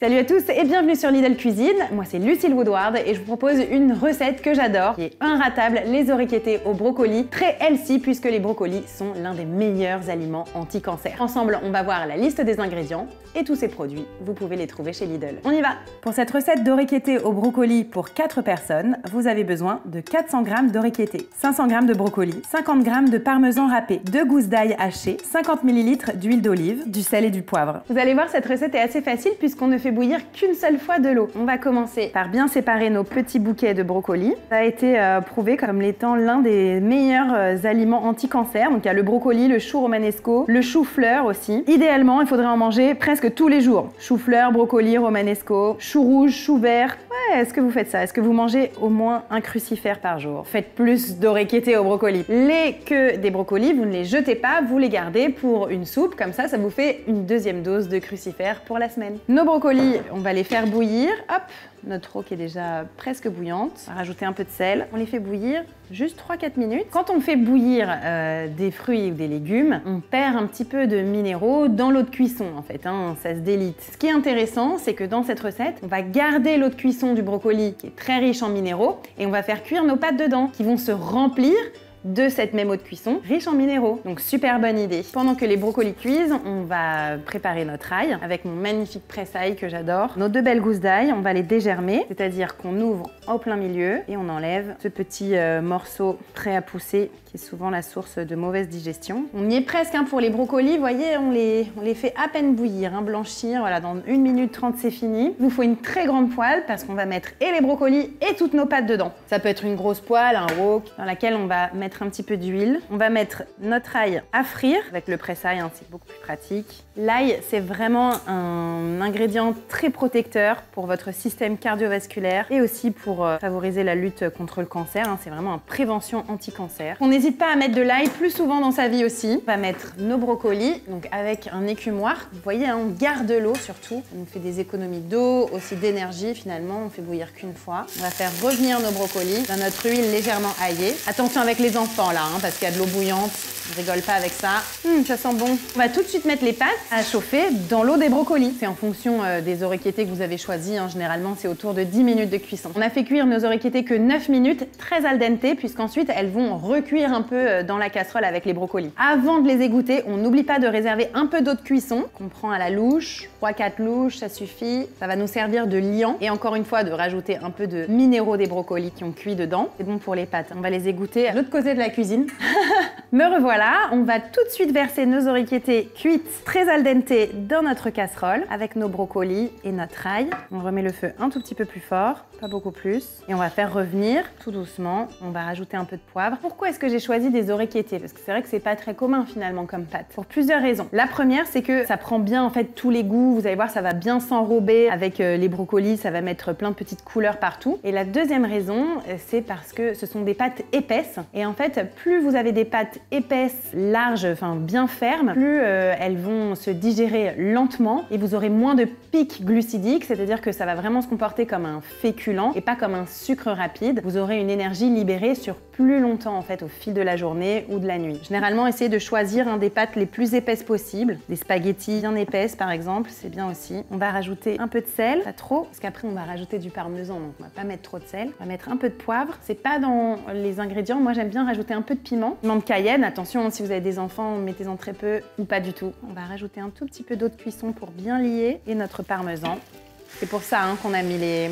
Salut à tous et bienvenue sur Lidl Cuisine. Moi c'est Lucille Woodward et je vous propose une recette que j'adore qui est inratable, les orecchiette au brocoli, très healthy puisque les brocolis sont l'un des meilleurs aliments anti-cancer. Ensemble, on va voir la liste des ingrédients et tous ces produits, vous pouvez les trouver chez Lidl. On y va! Pour cette recette d'orecchiette au brocoli pour 4 personnes, vous avez besoin de 400 g d'orecchiette, 500 g de brocoli, 50 g de parmesan râpé, 2 gousses d'ail hachées, 50 ml d'huile d'olive, du sel et du poivre. Vous allez voir, cette recette est assez facile puisqu'on ne fait bouillir qu'une seule fois de l'eau. On va commencer par bien séparer nos petits bouquets de brocolis. Ça a été prouvé comme étant l'un des meilleurs aliments anti-cancer. Donc il y a le brocoli, le chou romanesco, le chou-fleur aussi. Idéalement, il faudrait en manger presque tous les jours. Chou-fleur, brocoli, romanesco, chou rouge, chou vert. Ouais, est-ce que vous faites ça? Est-ce que vous mangez au moins un crucifère par jour? Faites plus d'orecchiette au brocoli. Les queues des brocolis, vous ne les jetez pas, vous les gardez pour une soupe. Comme ça vous fait une deuxième dose de crucifère pour la semaine. Nos brocolis, on va les faire bouillir. Hop, notre eau qui est déjà presque bouillante. On va rajouter un peu de sel. On les fait bouillir juste 3-4 minutes. Quand on fait bouillir des fruits ou des légumes, on perd un petit peu de minéraux dans l'eau de cuisson en fait, hein, ça se délite. Ce qui est intéressant, c'est que dans cette recette, on va garder l'eau de cuisson du brocoli qui est très riche en minéraux et on va faire cuire nos pâtes dedans qui vont se remplir de cette même eau de cuisson riche en minéraux. Donc super bonne idée. Pendant que les brocolis cuisent, on va préparer notre ail avec mon magnifique presse-ail que j'adore. Nos 2 belles gousses d'ail, on va les dégermer, c'est-à-dire qu'on ouvre au plein milieu et on enlève ce petit morceau prêt à pousser qui est souvent la source de mauvaise digestion. On y est presque hein, pour les brocolis, vous voyez, on les fait à peine bouillir, hein, blanchir, voilà, dans 1 minute 30 c'est fini. Il nous faut une très grande poêle parce qu'on va mettre et les brocolis et toutes nos pâtes dedans. Ça peut être une grosse poêle, un wok, dans laquelle on va mettre un petit peu d'huile. On va mettre notre ail à frire avec le presse-ail, hein, c'est beaucoup plus pratique. L'ail, c'est vraiment un ingrédient très protecteur pour votre système cardiovasculaire et aussi pour favoriser la lutte contre le cancer. Hein, c'est vraiment une prévention anti-cancer. On n'hésite pas à mettre de l'ail plus souvent dans sa vie aussi. On va mettre nos brocolis, donc avec un écumoire. Vous voyez, hein, on garde l'eau surtout. On fait des économies d'eau, aussi d'énergie finalement. On fait bouillir qu'une fois. On va faire revenir nos brocolis dans notre huile légèrement aillée. Attention avec les enfants là, hein, parce qu'il y a de l'eau bouillante. On rigole pas avec ça. Ça sent bon. On va tout de suite mettre les pâtes à chauffer dans l'eau des brocolis. C'est en fonction des orecchiette que vous avez choisi. Hein. Généralement, c'est autour de 10 minutes de cuisson. On a fait cuire nos orecchiette que 9 minutes, très al dente, puisqu'ensuite elles vont recuire un peu dans la casserole avec les brocolis. Avant de les égoutter, on n'oublie pas de réserver un peu d'eau de cuisson qu'on prend à la louche. 3-4 louches, ça suffit. Ça va nous servir de liant. Et encore une fois, de rajouter un peu de minéraux des brocolis qui ont cuit dedans. C'est bon pour les pâtes. On va les égoutter à l'autre côté de la cuisine. Me revoilà, on va tout de suite verser nos orecchiette cuites très al dente dans notre casserole avec nos brocolis et notre ail. On remet le feu un tout petit peu plus fort, pas beaucoup plus. Et on va faire revenir tout doucement. On va rajouter un peu de poivre. Pourquoi est-ce que j'ai choisi des orecchiette? Parce que c'est vrai que c'est pas très commun finalement comme pâte. Pour plusieurs raisons. La première, c'est que ça prend bien en fait tous les goûts. Vous allez voir, ça va bien s'enrober avec les brocolis. Ça va mettre plein de petites couleurs partout. Et la deuxième raison, c'est parce que ce sont des pâtes épaisses. Et en fait, plus vous avez des pâtes épaisses, larges, enfin bien fermes, plus elles vont se digérer lentement et vous aurez moins de pics glucidiques, c'est-à-dire que ça va vraiment se comporter comme un féculent et pas comme un sucre rapide. Vous aurez une énergie libérée sur plus longtemps en fait au fil de la journée ou de la nuit. Généralement, essayez de choisir des pâtes les plus épaisses possibles. Des spaghettis bien épaisses par exemple, c'est bien aussi. On va rajouter un peu de sel, pas trop, parce qu'après on va rajouter du parmesan, donc on va pas mettre trop de sel. On va mettre un peu de poivre. C'est pas dans les ingrédients, moi j'aime bien rajouter un peu de piment. Piment de Cayenne, attention si vous avez des enfants, mettez-en très peu ou pas du tout. On va rajouter un tout petit peu d'eau de cuisson pour bien lier et notre parmesan. C'est pour ça hein, qu'on a mis les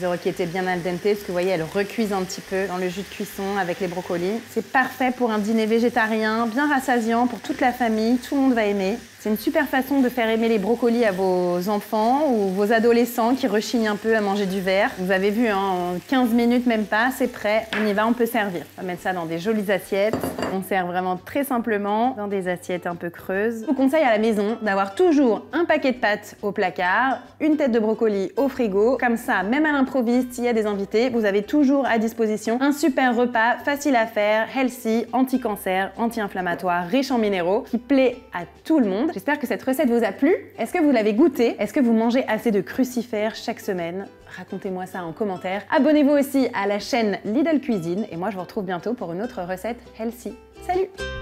orecchiette bien al dente, parce que vous voyez, elles recuisent un petit peu dans le jus de cuisson avec les brocolis. C'est parfait pour un dîner végétarien, bien rassasiant pour toute la famille, tout le monde va aimer. C'est une super façon de faire aimer les brocolis à vos enfants ou vos adolescents qui rechignent un peu à manger du vert. Vous avez vu, hein, en 15 minutes même pas, c'est prêt, on y va, on peut servir. On va mettre ça dans des jolies assiettes. On sert vraiment très simplement dans des assiettes un peu creuses. Je vous conseille à la maison d'avoir toujours un paquet de pâtes au placard, une tête de brocoli au frigo. Comme ça, même à l'improviste, s'il y a des invités, vous avez toujours à disposition un super repas facile à faire, healthy, anti-cancer, anti-inflammatoire, riche en minéraux, qui plaît à tout le monde. J'espère que cette recette vous a plu. Est-ce que vous l'avez goûtée? Est-ce que vous mangez assez de crucifères chaque semaine? Racontez-moi ça en commentaire. Abonnez-vous aussi à la chaîne Lidl Cuisine et moi je vous retrouve bientôt pour une autre recette healthy. Salut!